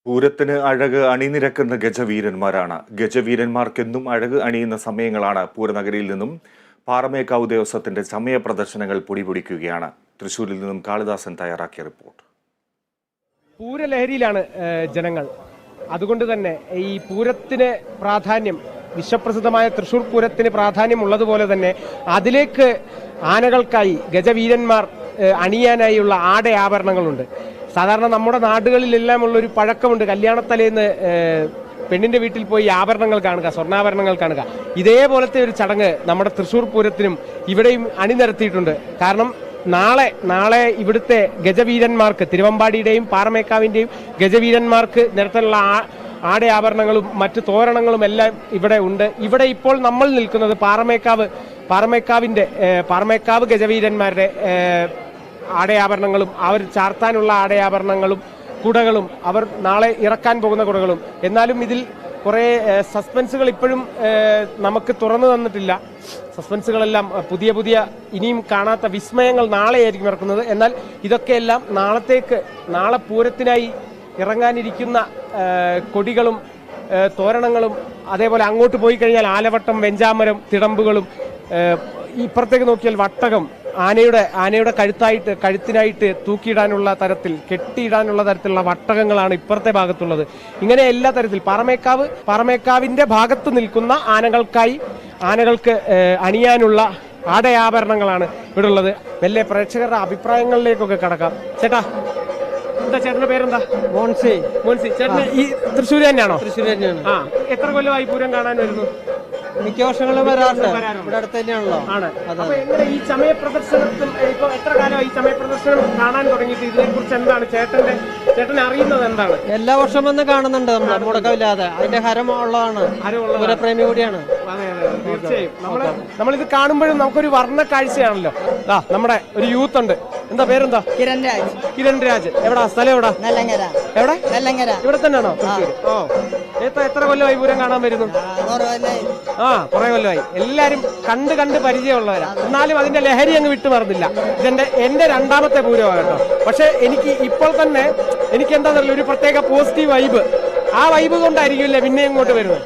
പൂരത്തിന് അഴക് അണിനിരക്കുന്ന ഗജവീരന്മാരാണ്. ഗജവീരന്മാർക്കെന്നും അഴക് അണിയുന്ന സമയങ്ങളാണ്. പൂരനഗരിയിൽ നിന്നും പാറമേക്കാവ് ദേവസ്വത്തിന്റെ സമയ പ്രദർശനങ്ങൾ പൊടിപൊടിക്കുകയാണ്. തൃശ്ശൂരിൽ നിന്നും കാളിദാസൻ തയ്യാറാക്കിയ റിപ്പോർട്ട്. പൂരലഹരിയിലാണ് ജനങ്ങൾ. അതുകൊണ്ട് തന്നെ ഈ പൂരത്തിന് പ്രാധാന്യം, വിശ്വപ്രസിദ്ധമായ തൃശ്ശൂർ പൂരത്തിന് പ്രാധാന്യം ഉള്ളതുപോലെ തന്നെ അതിലേക്ക് ആനകൾക്കായി ഗജവീരന്മാർ അണിയാനായുള്ള ആഭരണങ്ങളുണ്ട്. സാധാരണ നമ്മുടെ നാടുകളിലെല്ലാം ഉള്ളൊരു പഴക്കമുണ്ട്. കല്യാണത്തലേന്ന് പെണ്ണിന്റെ വീട്ടിൽ പോയി ആഭരണങ്ങൾ കാണുക, സ്വർണ്ണാഭരണങ്ങൾ കാണുക. ഇതേപോലത്തെ ഒരു ചടങ്ങ് നമ്മുടെ തൃശ്ശൂർ പൂരത്തിനും ഇവിടെയും അണിനിരത്തിയിട്ടുണ്ട്. കാരണം നാളെ ഇവിടുത്തെ ഗജവീരന്മാർക്ക്, തിരുവമ്പാടിയുടെയും പാറമേക്കാവിന്റെയും ഗജവീരന്മാർക്ക് നിരത്തിലുള്ള ആഭരണങ്ങളും മറ്റു തോരണങ്ങളും എല്ലാം ഇവിടെ ഉണ്ട്. ഇവിടെ ഇപ്പോൾ നമ്മൾ നിൽക്കുന്നത് പാറമേക്കാവ് ഗജവീരന്മാരുടെ ആഭരണങ്ങളും അവർ ചാർത്താനുള്ള ആഭരണങ്ങളും കുടകളും അവർ നാളെ ഇറക്കാൻ പോകുന്ന കുടകളും. എന്നാലും ഇതിൽ കുറേ സസ്പെൻസുകൾ ഇപ്പോഴും നമുക്ക് തുറന്നു തന്നിട്ടില്ല. സസ്പെൻസുകളെല്ലാം പുതിയ ഇനിയും കാണാത്ത വിസ്മയങ്ങൾ നാളെയായിരിക്കും ഇറക്കുന്നത്. എന്നാൽ ഇതൊക്കെയെല്ലാം നാളെ പൂരത്തിനായി ഇറങ്ങാനിരിക്കുന്ന കൊടികളും തോരണങ്ങളും, അതേപോലെ അങ്ങോട്ട് പോയി കഴിഞ്ഞാൽ ആലവട്ടം, വെഞ്ചാമരം, തിടമ്പുകളും, ഇപ്പുറത്തേക്ക് നോക്കിയാൽ വട്ടകം, ആനയുടെ കഴുത്തിനായിട്ട് തൂക്കിയിടാനുള്ള തരത്തിൽ, കെട്ടിയിടാനുള്ള തരത്തിലുള്ള വട്ടകങ്ങളാണ് ഇപ്പുറത്തെ ഭാഗത്തുള്ളത്. ഇങ്ങനെ എല്ലാ തരത്തിൽ പാറമേക്കാവിന്റെ ഭാഗത്ത് നിൽക്കുന്ന ആനകൾക്ക് അണിയാനുള്ള ആഭരണങ്ങളാണ് ഇവിടെ ഉള്ളത്. വലിയ പ്രേക്ഷകരുടെ അഭിപ്രായങ്ങളിലേക്കൊക്കെ കടക്കാം. ചേട്ടാ, എന്താ ചേട്ടന്റെ പേരെന്താ? മോൻസി. ചേട്ടന് ഈ തൃശ്ശൂർ തന്നെയാണോ? തൃശ്ശൂർ തന്നെയാണ്. എത്ര കൊല്ലമായി പൂരം കാണാൻ വരുന്നു? മിക്ക വർഷങ്ങളും വരാറുണ്ട്. ഇവിടെ അടുത്ത് തന്നെയാണല്ലോ. ആണ്. അപ്പൊ എങ്ങനെ ഈ സമയ പ്രദർശനത്തിൽ ഇപ്പൊ എത്ര കാലമായി ഈ സമയ പ്രദർശനം കാണാൻ തുടങ്ങിയിട്ട്? ഇതിനെ കുറിച്ച് എന്താണ് ചേട്ടൻ അറിയുന്നത്? എന്താണ്? എല്ലാ വർഷവും വന്ന് കാണുന്നുണ്ട് നമ്മൾ, മുടക്കമില്ലാതെ. അതിന്റെ ഹരം ഉള്ളതാണ്. പൂരപ്രേമി കൂടിയാണ്. തീർച്ചയായും നമ്മളിത് കാണുമ്പോഴും നമുക്കൊരു വർണ്ണ കാഴ്ചയാണല്ലോ. നമ്മുടെ ഒരു യൂത്ത് ഉണ്ട്. എന്താ പേരെന്താ? കിരൺ രാജ്. എവിടാ സ്ഥലം? എവിടെ? ഇവിടെ തന്നെയാണോ? എത്ര കൊല്ലമായി പൂരം കാണാൻ വരുന്നു? കുറെ കൊല്ലമായി. എല്ലാരും കണ്ട് പരിചയമുള്ളവരാ. എന്നാലും അതിന്റെ ലഹരി അങ്ങ് വിട്ടുമറന്നില്ല. എന്റെ രണ്ടാമത്തെ പൂരമാണ് കേട്ടോ. പക്ഷെ എനിക്ക് ഇപ്പോൾ തന്നെ എന്താ ഒരു പ്രത്യേക പോസിറ്റീവ് വൈബ്. ആ വൈബ് കൊണ്ടായിരിക്കുമല്ലേ പിന്നെ ഇങ്ങോട്ട് വരുന്നത്?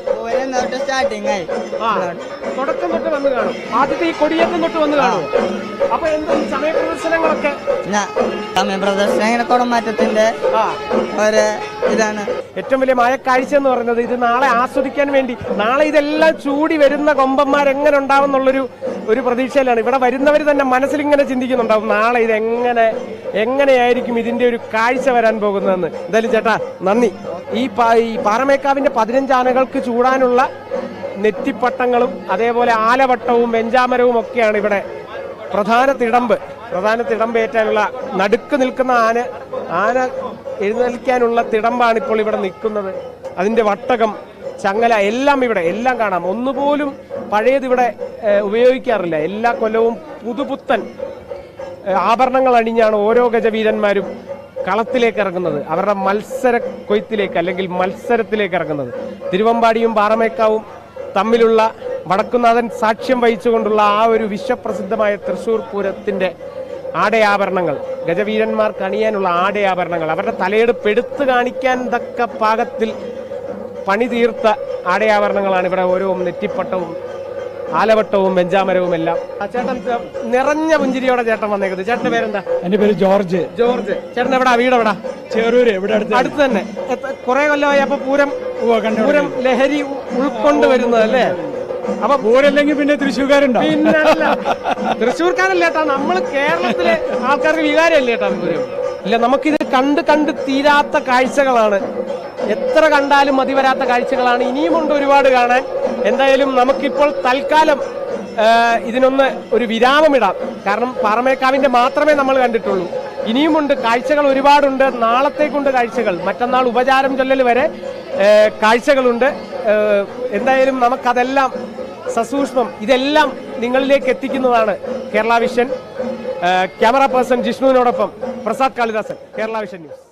തുടക്കം തൊട്ട് വന്ന് കാണും. ആദ്യത്തെ ഈ കൊടിയേറ്റം തൊട്ട് വന്ന് കാണും. അപ്പൊ എന്താ ഈ സമയ പ്രദർശനങ്ങളൊക്കെ? സമയപ്രദർശനം കുടമാറ്റത്തിന്റെ ഒരു ഇതാണ് ഏറ്റവും വലിയ മായക്കാഴ്ച എന്ന് പറയുന്നത്. ഇത് നാളെ ആസ്വദിക്കാൻ വേണ്ടി, നാളെ ഇതെല്ലാം ചൂടി വരുന്ന കൊമ്പന്മാർ എങ്ങനെ ഉണ്ടാവും എന്നുള്ളൊരു പ്രതീക്ഷയിലാണ് ഇവിടെ വരുന്നവർ തന്നെ. മനസ്സിലിങ്ങനെ ചിന്തിക്കുന്നുണ്ടാവും, നാളെ ഇത് എങ്ങനെയായിരിക്കും ഇതിന്റെ ഒരു കാഴ്ച വരാൻ പോകുന്നതെന്ന്. എന്തായാലും ചേട്ടാ നന്ദി. ഈ പാറമേക്കാവിന്റെ 15 ആനകൾക്ക് ചൂടാനുള്ള നെറ്റിപ്പട്ടങ്ങളും അതേപോലെ ആലവട്ടവും വെഞ്ചാമരവും ഒക്കെയാണ് ഇവിടെ പ്രധാന തിടമ്പേറ്റാനുള്ള. നടുക്ക് നിൽക്കുന്ന ആന എഴുന്നേൽക്കാനുള്ള തിടമ്പാണ് ഇപ്പോൾ ഇവിടെ നിൽക്കുന്നത്. അതിന്റെ വട്ടകം, ചങ്ങല എല്ലാം കാണാം. ഒന്നുപോലും പഴയത് ഇവിടെ ഉപയോഗിക്കാറില്ല. എല്ലാ കൊല്ലവും പുതുപുത്തൻ ആഭരണങ്ങൾ അണിഞ്ഞാണ് ഓരോ ഗജവീരന്മാരും കളത്തിലേക്ക് ഇറങ്ങുന്നത്, അവരുടെ മത്സര കൊയ്ത്തിലേക്ക് അല്ലെങ്കിൽ മത്സരത്തിലേക്ക് ഇറങ്ങുന്നത്. തിരുവമ്പാടിയും പാറമേക്കാവും തമ്മിലുള്ള വടക്കുന്നാഥൻ സാക്ഷ്യം വഹിച്ചുകൊണ്ടുള്ള ആ ഒരു വിശ്വപ്രസിദ്ധമായ തൃശ്ശൂർ പൂരത്തിന്റെ ആഭരണങ്ങൾ, ഗജവീരന്മാർക്ക് അണിയാനുള്ള ആഭരണങ്ങൾ, അവരുടെ തലയെടുപ്പ് എടുത്തു കാണിക്കാൻ തക്ക പാകത്തിൽ പണി തീർത്ത ആഭരണങ്ങളാണ് ഇവിടെ. ഓരോ നെറ്റിപ്പട്ടവും ആലവട്ടവും വെഞ്ചാമരവും എല്ലാം. ചേട്ടൻ നിറഞ്ഞ പുഞ്ചിരിയോടെ ചേട്ടൻ വന്നേക്കുന്നത്. ചേട്ടന്റെ പേരെന്താ? എന്റെ പേര് ജോർജ്. ചേട്ടൻ എവിടാ? വീട് എവിടാ? ചെറൂര്. ഇവിടെ അടുത്ത് തന്നെ. കുറെ കൊല്ലമായി അപ്പൊ പൂരം ലഹരി ഉൾക്കൊണ്ട് വരുന്നത് അല്ലേ? അപ്പൊ പൂരല്ലെങ്കിൽ പിന്നെ തൃശ്ശൂർക്കാരുണ്ടോ? പിന്നല്ല, തൃശ്ശൂർക്കാരല്ല ഏട്ടാ, നമ്മള് കേരളത്തിലെ ആൾക്കാർക്ക് വികാരമല്ലേ ഏട്ടാ പൂരം? ഇല്ല, നമുക്കിത് കണ്ട് തീരാത്ത കാഴ്ചകളാണ്. എത്ര കണ്ടാലും മതി വരാത്ത കാഴ്ചകളാണ്. ഇനിയുമുണ്ട് ഒരുപാട് കാണാൻ. എന്തായാലും നമുക്കിപ്പോൾ തൽക്കാലം ഇതിനൊന്ന് ഒരു വിരാമമിടാം. കാരണം പാറമേക്കാവിന്റെ മാത്രമേ നമ്മൾ കണ്ടിട്ടുള്ളൂ. ഇനിയുമുണ്ട് കാഴ്ചകൾ, ഒരുപാടുണ്ട്. നാളത്തേക്കുണ്ട് കാഴ്ചകൾ. മറ്റന്നാൾ ഉപചാരം ചൊല്ലൽ വരെ കാഴ്ചകളുണ്ട്. എന്തായാലും നമുക്കതെല്ലാം സസൂക്ഷ്മം ഇതെല്ലാം നിങ്ങളിലേക്ക് എത്തിക്കുന്നതാണ് കേരള വിഷൻ. ക്യാമറ പേഴ്സൺ ജിഷ്ണുവിനോടൊപ്പം പ്രസാദ് കാളിദാസൻ, കേരള വിഷൻ ന്യൂസ്.